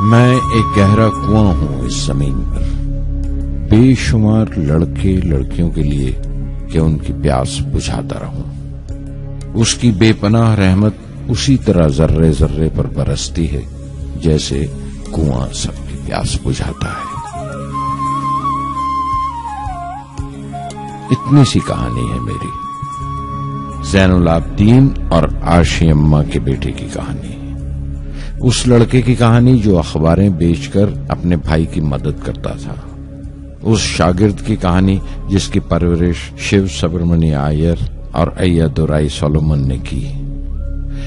میں ایک گہرا کنواں ہوں اس زمین پر، بے شمار لڑکے لڑکیوں کے لیے کہ ان کی پیاس بجھاتا رہوں۔ اس کی بے پناہ رحمت اسی طرح ذرے ذرے پر برستی ہے جیسے کنواں سب کی پیاس بجھاتا ہے۔ اتنی سی کہانی ہے میری، زین العابدین اور عاشی اماں کے بیٹے کی کہانی، اس لڑکے کی کہانی جو اخباریں بیچ کر اپنے بھائی کی مدد کرتا تھا، اس شاگرد کی کہانی جس کی پرورش شیو سبرمنی آئیر اور ایادورائی سولومن نے کی،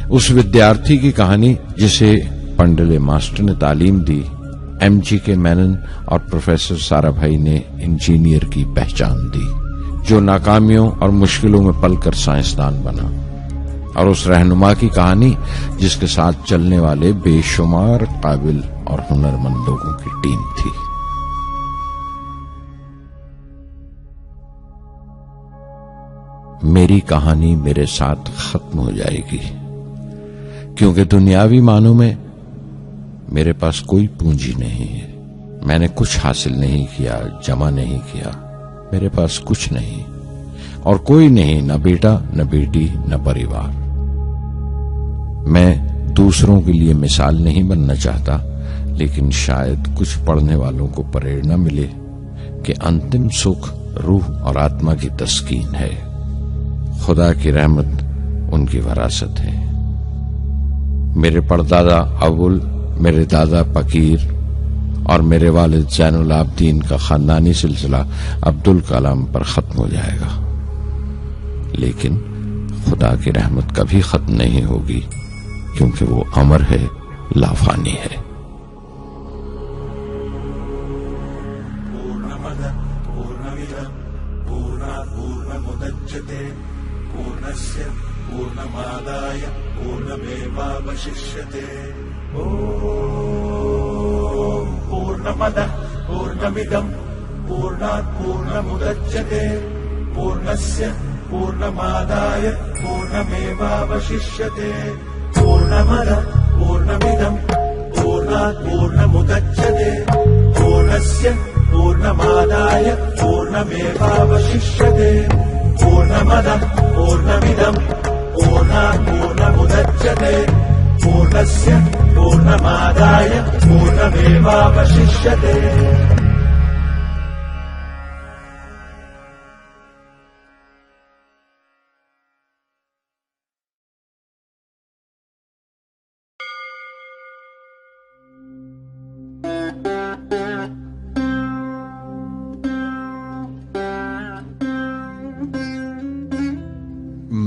اس ودیارتھی کی کہانی جسے پنڈلے ماسٹر نے تعلیم دی، ایم جی کے مینن اور پروفیسر سارا بھائی نے انجینئر کی پہچان دی، جو ناکامیوں اور مشکلوں میں پل کر سائنسدان بنا، اور اس رہنما کی کہانی جس کے ساتھ چلنے والے بے شمار قابل اور ہنرمند لوگوں کی ٹیم تھی۔ میری کہانی میرے ساتھ ختم ہو جائے گی، کیونکہ دنیاوی معنوں میں میرے پاس کوئی پونجی نہیں ہے، میں نے کچھ حاصل نہیں کیا، جمع نہیں کیا، میرے پاس کچھ نہیں اور کوئی نہیں، نہ بیٹا نہ بیٹی نہ پریوار۔ میں دوسروں کے لیے مثال نہیں بننا چاہتا، لیکن شاید کچھ پڑھنے والوں کو پریرنا ملے کہ انتم سکھ روح اور آتما کی تسکین ہے، خدا کی رحمت ان کی وراثت ہے۔ میرے پردادا اول، میرے دادا پکیر اور میرے والد زین العابدین کا خاندانی سلسلہ عبدالکلام پر ختم ہو جائے گا، لیکن خدا کی رحمت کبھی ختم نہیں ہوگی، کیونکہ وہ امر ہے، لافانی ہے۔ पूर्णमादाय पूर्णमेवावशिष्यते। पूर्णमदः पूर्णमिदं पूर्णात् पूर्णमुदच्यते पूर्णस्य पूर्णमादाय पूर्णमेवावशिष्यते। पूर्णमदः पूर्णमिदं पूर्णात् पूर्णमुदच्यते पूर्णस्य पूर्णमादाय पूर्णमेवावशिष्यते। पूर्णमदः पूर्णमिदं पूर्णात् पूर्णमुदच्यते पूर्णस्य पूर्णमादाय पूर्णमेवावशिष्यते।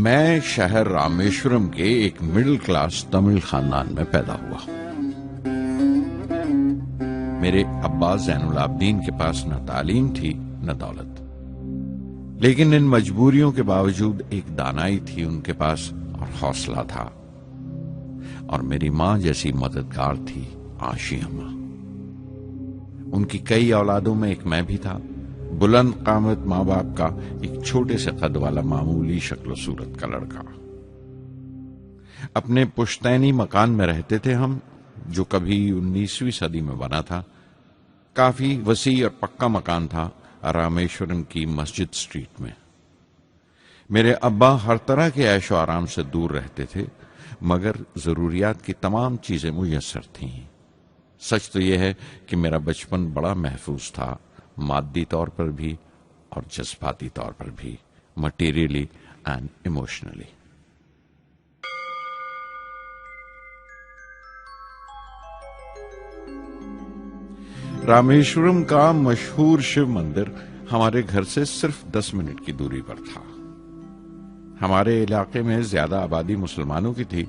میں شہر رامیشورم کے ایک مڈل کلاس تمل خاندان میں پیدا ہوا۔ میرے ابا زین العابدین کے پاس نہ تعلیم تھی نہ دولت، لیکن ان مجبوریوں کے باوجود ایک دانائی تھی ان کے پاس اور حوصلہ تھا، اور میری ماں جیسی مددگار تھی عاشی اماں۔ ان کی کئی اولادوں میں ایک میں بھی تھا، بلند قامت ماں باپ کا ایک چھوٹے سے قد والا معمولی شکل و صورت کا لڑکا۔ اپنے پشتینی مکان میں رہتے تھے ہم، جو کبھی 19ویں صدی میں بنا تھا۔ کافی وسیع اور پکا مکان تھا رامیشورم کی مسجد سٹریٹ میں۔ میرے ابا ہر طرح کے عیش و آرام سے دور رہتے تھے، مگر ضروریات کی تمام چیزیں میسر تھیں۔ سچ تو یہ ہے کہ میرا بچپن بڑا محفوظ تھا، مادی طور پر بھی اور جذباتی طور پر بھی، مٹیریلی اینڈ ایموشنلی۔ رامیشورم کا مشہور شیو مندر ہمارے گھر سے صرف 10 منٹ کی دوری پر تھا۔ ہمارے علاقے میں زیادہ آبادی مسلمانوں کی تھی،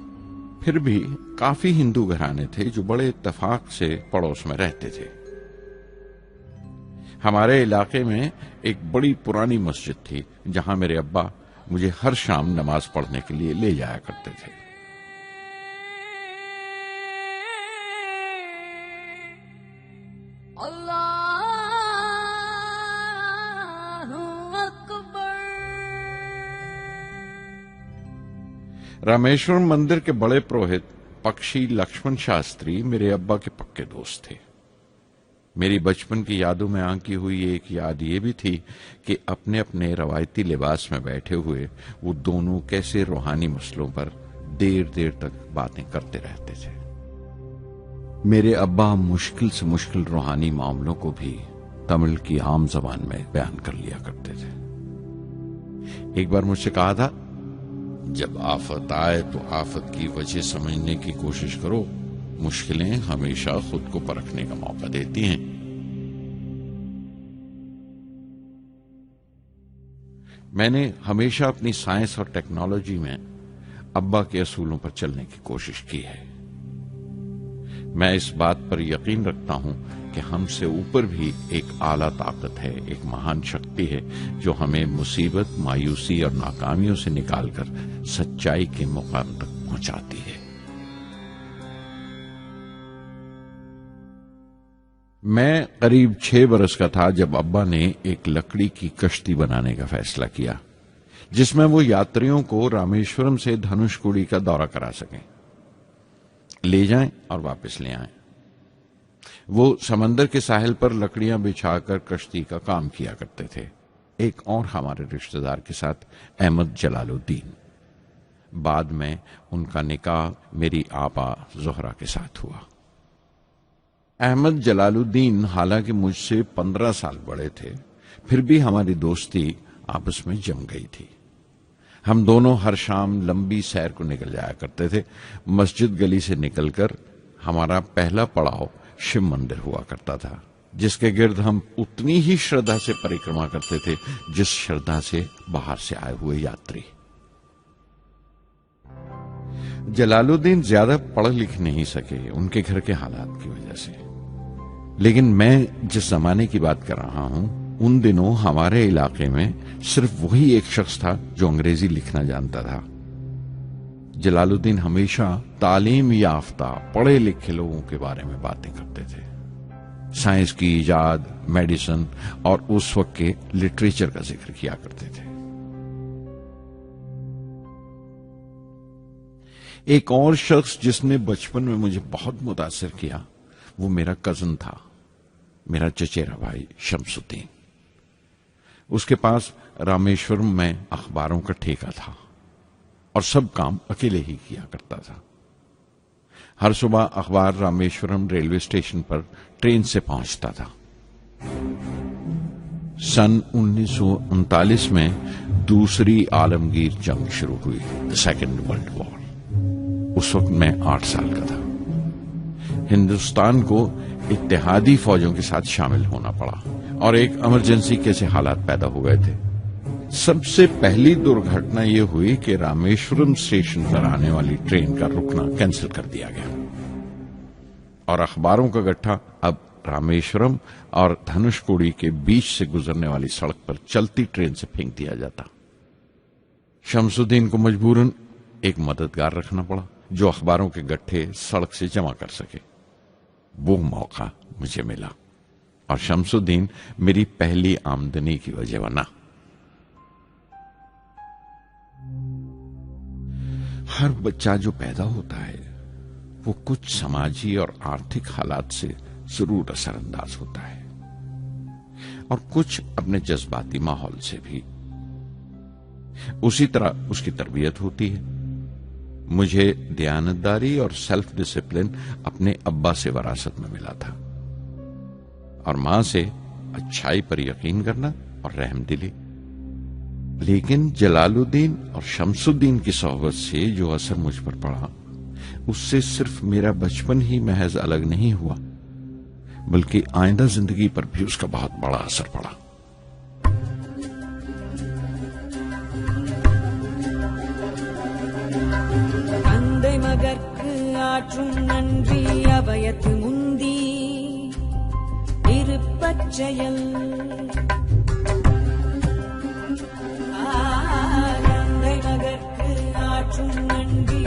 پھر بھی کافی ہندو گھرانے تھے جو بڑے اتفاق سے پڑوس میں رہتے تھے۔ ہمارے علاقے میں ایک بڑی پرانی مسجد تھی جہاں میرے ابا مجھے ہر شام نماز پڑھنے کے لیے لے جایا کرتے تھے۔ رامیشورم مندر کے بڑے پروہت पक्षी लक्ष्मण शास्त्री मेरे अब्बा के पक्के दोस्त थे। मेरी बचपन की यादों में आंकी हुई एक याद ये भी थी कि अपने अपने रवायती लिबास में बैठे हुए वो दोनों कैसे रूहानी मसलों पर देर देर तक बातें करते रहते थे। मेरे अब्बा मुश्किल से मुश्किल रूहानी मामलों को भी तमिल की आम जबान में बयान कर लिया करते थे। एक बार मुझसे कहा था, जब आफत आए तो आफत की वजह समझने की कोशिश करो, मुश्किलें हमेशा खुद को परखने का मौका देती हैं। मैंने हमेशा अपनी साइंस और टेक्नोलॉजी में अब्बा के असूलों पर चलने की कोशिश की है। मैं इस बात पर यकीन रखता हूं कि हमसे ऊपर भी एक आला ताकत है, एक महान शक्ति है जो हमें मुसीबत, मायूसी और नाकामियों से निकालकर सच्चाई के मुकाम तक पहुंचाती है। मैं करीब 6 बरस का था जब अब्बा ने एक लकड़ी की कश्ती बनाने का फैसला किया, जिसमें वो यात्रियों को रामेश्वरम से धनुषकोडी का दौरा करा सकें, ले जाएं और वापस ले आएं। वो समंदर के साहिल पर लकड़ियां बिछाकर कश्ती का काम किया करते थे। एक और हमारे रिश्तेदार के साथ, अहमद जलालुद्दीन। बाद में उनका निकाह मेरी आपा जोहरा के साथ हुआ। अहमद जलालुद्दीन हालांकि मुझसे 15 साल बड़े थे, फिर भी हमारी दोस्ती आपस में जम गई थी। हम दोनों हर शाम लंबी सैर को निकल जाया करते थे। मस्जिद गली से निकलकर हमारा पहला पड़ाव शिव मंदिर हुआ करता था, जिसके गिर्द हम उतनी ही श्रद्धा से परिक्रमा करते थे जिस श्रद्धा से बाहर से आए हुए यात्री। जलालुद्दीन ज्यादा पढ़ लिख नहीं सके उनके घर के हालात की वजह से, लेकिन मैं जिस जमाने की बात कर रहा हूं, उन दिनों हमारे इलाके में सिर्फ वही एक शख्स था जो अंग्रेजी लिखना जानता था। जलालुद्दीन हमेशा तालीम याफ्ता पढ़े लिखे लोगों के बारे में बातें करते थे, साइंस की इजाद, मेडिसिन और उस वक्त के लिटरेचर का जिक्र किया करते थे। एक और शख्स जिसने बचपन में मुझे बहुत मुतासिर किया वो मेरा कजन था, मेरा चचेरा भाई शमसुद्दीन। उसके पास रामेश्वरम में अखबारों का ठेका था और सब काम अकेले ही किया करता था। हर सुबह अखबार रामेश्वरम रेलवे स्टेशन पर ट्रेन से पहुंचता था। सन 1939 में दूसरी आलमगीर जंग शुरू हुई, द सेकेंड वर्ल्ड वॉर। उस वक्त मैं 8 साल का था। हिंदुस्तान को इत्तेहादी फौजों के साथ शामिल होना पड़ा और एक इमरजेंसी के से हालात पैदा हो गए थे। सबसे पहली दुर्घटना यह हुई कि रामेश्वरम स्टेशन पर आने वाली ट्रेन का रुकना कैंसिल कर दिया गया और अखबारों का गट्ठा अब रामेश्वरम और धनुषकोडी के बीच से गुजरने वाली सड़क पर चलती ट्रेन से फेंक दिया जाता। शमसुद्दीन को मजबूरन एक मददगार रखना पड़ा जो अखबारों के गट्ठे सड़क से जमा कर सके। वो मौका मुझे मिला और शमसुद्दीन मेरी पहली आमदनी की वजह बना। हर बच्चा जो पैदा होता है वो कुछ समाजी और आर्थिक हालात से जरूर असरअंदाज होता है और कुछ अपने जज्बाती माहौल से भी। उसी तरह उसकी तरबियत होती है। मुझे दयानतदारी और सेल्फ डिसिप्लिन अपने अब्बा से विरासत में मिला था और मां से अच्छाई पर यकीन करना और रहमदिली। लेकिन जलालुद्दीन और शमसुद्दीन की सोहबत से जो असर मुझ पर पड़ा, उससे सिर्फ मेरा बचपन ही महज अलग नहीं हुआ, बल्कि आइंदा जिंदगी पर भी उसका बहुत बड़ा असर पड़ा। தந்தை மகற்கு ஆற்றும் நன்றி அபயத்து முந்தி இருப்பச்செயல் தந்தை மகற்கு ஆற்றும் நன்றி